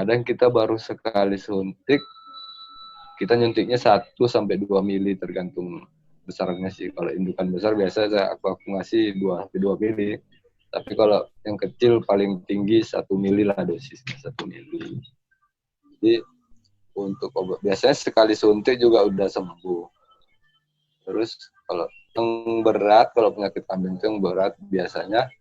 Kadang kita baru sekali suntik, kita nyuntiknya 1-2 mili tergantung besarnya sih. Kalau indukan besar biasa aku ngasih 2 mili. Tapi kalau yang kecil paling tinggi 1 mili lah dosisnya, 1 mili. Jadi untuk obat biasanya sekali suntik juga udah sembuh. Terus kalau yang berat, kalau penyakit kambing itu yang berat biasanya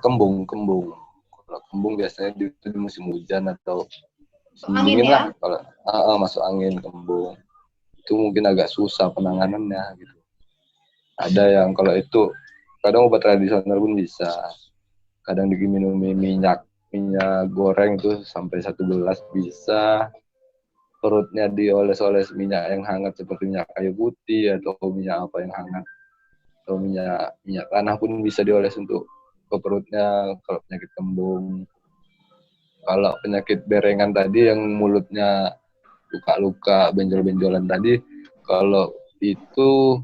kembung. Kalau kembung biasanya di musim hujan atau musim dingin lah. Kalau masuk angin kembung itu mungkin agak susah penanganannya gitu. Ada yang kalau itu kadang obat tradisional pun bisa. Kadang diminum minyak goreng itu sampai 1 gelas bisa. Perutnya dioles-oles minyak yang hangat seperti minyak kayu putih atau minyak apa yang hangat. Atau minyak tanah pun bisa dioles untuk ke perutnya kalau penyakit kembung. Kalau penyakit berengan tadi yang mulutnya luka-luka, benjol-benjolan tadi, kalau itu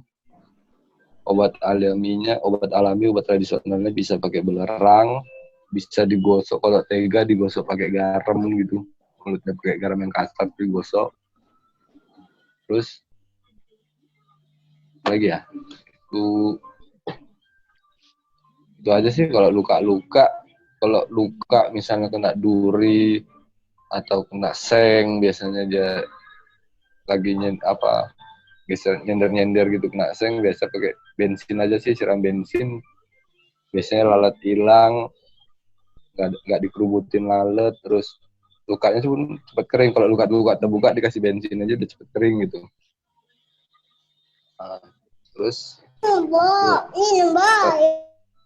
obat alami, obat tradisionalnya bisa pakai belerang, bisa digosok, kalau tega digosok pakai garam gitu. Mulutnya pakai garam yang kasar digosok. Terus lagi ya, itu aja sih kalau luka-luka. Kalau luka misalnya kena duri atau kena seng, biasanya dia lagi nyender gitu kena seng, biasa pakai bensin aja sih, siram bensin. Biasanya lalat hilang, nggak dikerubutin lalat, terus lukanya pun cepat kering. Kalau luka terbuka dikasih bensin aja udah cepet kering gitu. Terus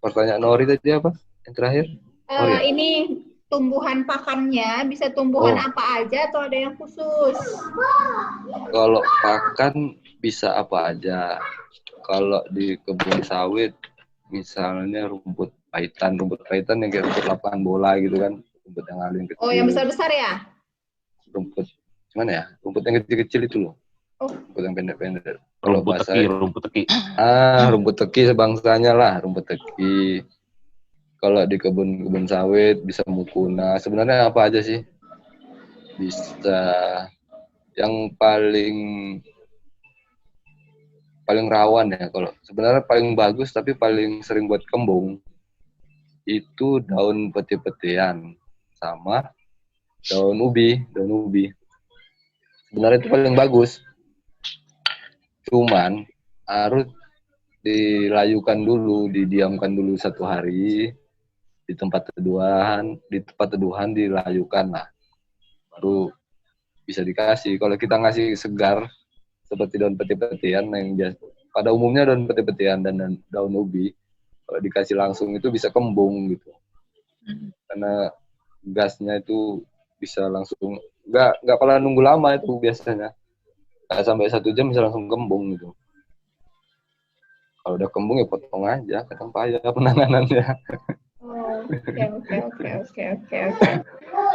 pertanyaan Nori tadi apa? Yang terakhir? Ini tumbuhan pakannya bisa tumbuhan apa aja atau ada yang khusus? Kalau pakan bisa apa aja. Kalau di kebun sawit misalnya rumput pahitan yang kayak rumput lapangan bola gitu kan, rumput yang aling kecil. Oh, yang besar-besar ya? Rumput gimana ya? Rumput yang kecil-kecil itu loh. Rumput yang pendek-pendek. Rumput teki. Rumput teki sebangsanya lah, rumput teki. Kalau di kebun sawit bisa mukuna. Sebenarnya apa aja sih? Bisa. Yang paling rawan ya, kalau sebenarnya paling bagus tapi paling sering buat kembung itu daun peti-petian sama daun ubi. Sebenarnya itu paling bagus. Cuman harus dilayukan dulu, didiamkan dulu 1 hari di tempat teduhan dilayukan lah, baru bisa dikasih. Kalau kita ngasih segar seperti daun peti-petian yang biasa, pada umumnya daun peti-petian dan daun ubi, kalau dikasih langsung itu bisa kembung gitu, karena gasnya itu bisa langsung, nggak pernah nunggu lama itu biasanya, nggak sampai 1 jam bisa langsung kembung gitu. Kalau udah kembung ya potong aja, kadang payah penanganannya. Oke.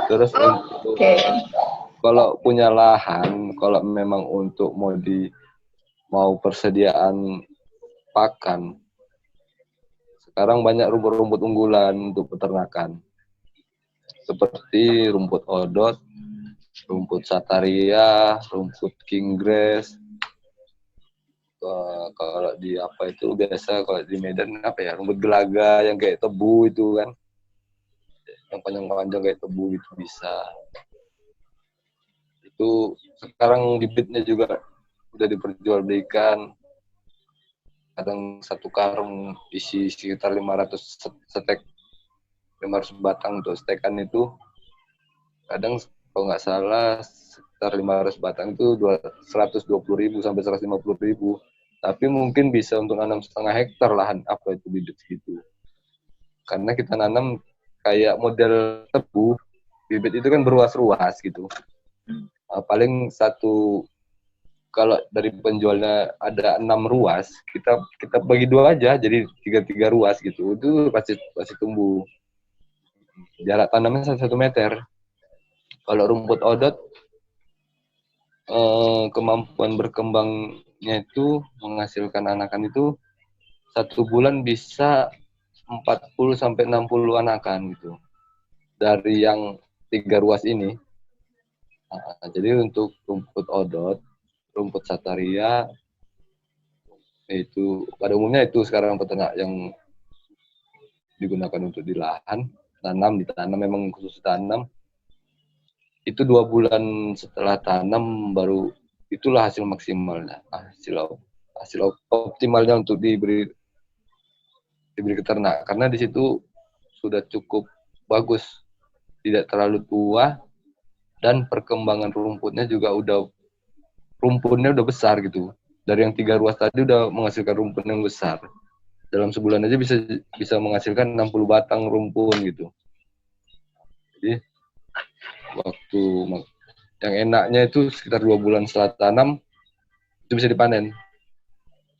Terus kalau punya lahan, kalau memang untuk mau persediaan pakan, sekarang banyak rumput-rumput unggulan untuk peternakan, seperti rumput odot, rumput sataria, rumput kinggrass. Kalau di apa itu biasa, kalau di Medan apa ya, rumput gelaga yang kayak tebu itu kan, yang panjang-panjang kayak tebu itu bisa. Itu sekarang bibitnya juga udah diperjualbelikan. Kadang 1 karung isi sekitar 500 stek, 500 batang untuk stekan itu. Kadang kalau nggak salah sekitar 500 batang itu 120.000 sampai 150.000. Tapi mungkin bisa untuk nanam 0,5 hektar lahan apa itu bibit gitu. Karena kita nanam kayak model tebu, bibit itu kan berruas-ruas gitu. Paling kalau dari penjualnya ada 6 ruas, kita bagi 2 aja, jadi 3 ruas gitu. Itu pasti tumbuh. Jarak tanamnya 1 meter. Kalau rumput odot, kemampuan berkembangnya itu menghasilkan anakan itu 1 bulan bisa 40 sampai 60 anakan gitu. dari yang 3 ruas ini. Jadi untuk rumput odot, rumput sataria, itu pada umumnya itu sekarang peternak yang digunakan untuk di lahan, ditanam memang khusus tanam. Itu 2 bulan setelah tanam baru itulah hasil maksimalnya, hasil optimalnya untuk diberi ke ternak, karena di situ sudah cukup bagus, tidak terlalu tua, dan perkembangan rumputnya udah besar gitu. Dari yang 3 ruas tadi udah menghasilkan rumput yang besar. Dalam sebulan aja bisa menghasilkan 60 batang rumpun gitu. Jadi waktu yang enaknya itu sekitar 2 bulan setelah tanam itu bisa dipanen.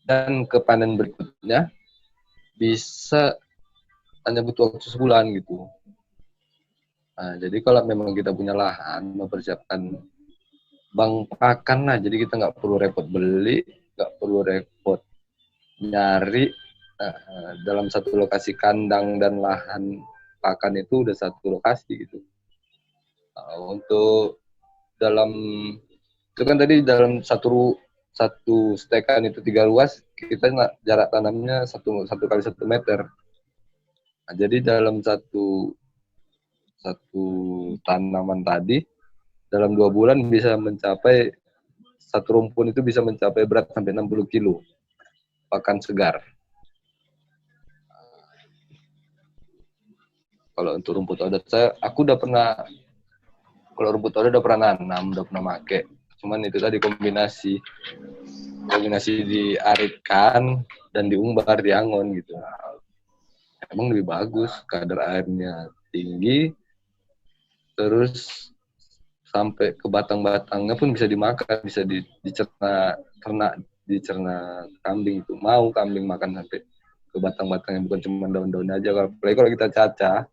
Dan ke panen berikutnya bisa hanya butuh waktu sebulan gitu. Nah, jadi kalau memang kita punya lahan, mempersiapkan bank pakan lah, jadi kita nggak perlu repot beli, nggak perlu repot nyari. Dalam satu lokasi kandang dan lahan pakan itu udah satu lokasi gitu. Untuk itu kan tadi dalam satu stekan itu 3 ruas, kita jarak tanamnya 1 kali 1 meter. Nah, jadi dalam satu tanaman tadi dalam 2 bulan bisa mencapai, satu rumpun itu bisa mencapai berat sampai 60 kilo pakan segar. Kalau untuk rumput odot aku udah pernah, kalau rumput odot udah pernah nanam, udah pernah make. Cuman itu tadi kombinasi diaritkan dan diumbar, diangon gitu. Emang lebih bagus, kadar airnya tinggi, terus sampai ke batang-batangnya pun bisa dimakan, bisa dicerna kambing itu. Mau kambing makan sampai ke batang-batangnya, bukan cuma daun-daun aja. Apalagi kalau kita cacah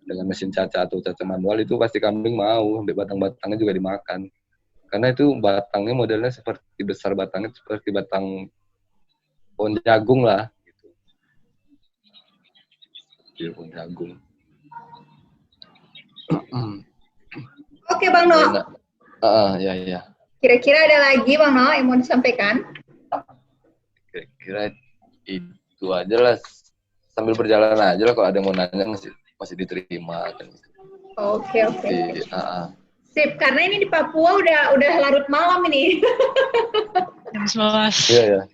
dengan mesin cacah atau cacah manual, itu pasti kambing mau sampai batang-batangnya juga dimakan. Karena itu batangnya modelnya seperti besar batangnya seperti batang pohon jagung lah gitu. Pohon jagung. Oke Bang No. Ya. Kira-kira ada lagi Bang No yang mau disampaikan? Kira-kira itu aja lah. Sambil berjalan aja lah, kalau ada yang mau nanya masih diterima. Oke. Sip, karena ini di Papua udah larut malam ini. Jam 11. Iya.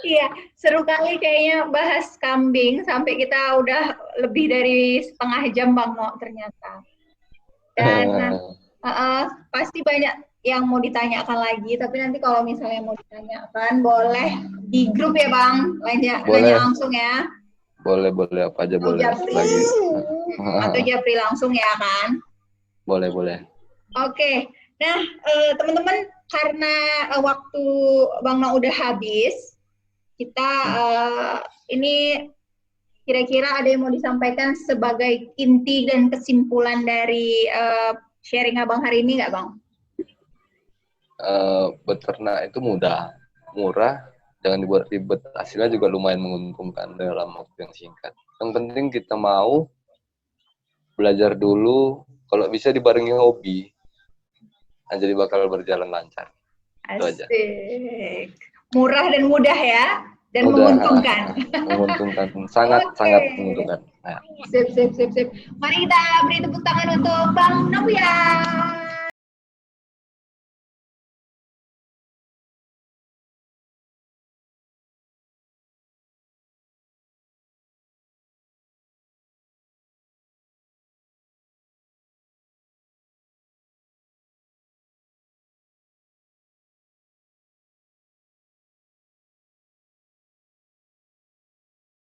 Iya, seru kali kayaknya bahas kambing sampai kita udah lebih dari setengah jam Bang No ternyata. Dan pasti banyak yang mau ditanyakan lagi, tapi nanti kalau misalnya mau ditanyakan boleh di grup ya Bang, nanya langsung ya. Boleh apa aja boleh. Lagi. Atau Japri langsung ya kan? Boleh. Oke. Nah, teman-teman, karena waktu Bang No udah habis, kita ini kira-kira ada yang mau disampaikan sebagai inti dan kesimpulan dari sharing Abang hari ini nggak Bang? Beternak itu murah, jangan dibuat ribet. Hasilnya juga lumayan menguntungkan dalam waktu yang singkat. Yang penting kita mau belajar dulu, kalau bisa dibarengi hobi. Nah, jadi bakal berjalan lancar. Asik. Murah dan mudah ya, dan menguntungkan. Menguntungkan, sangat menguntungkan. Nah. Sip. Mari kita beri tepuk tangan untuk Bang Novia.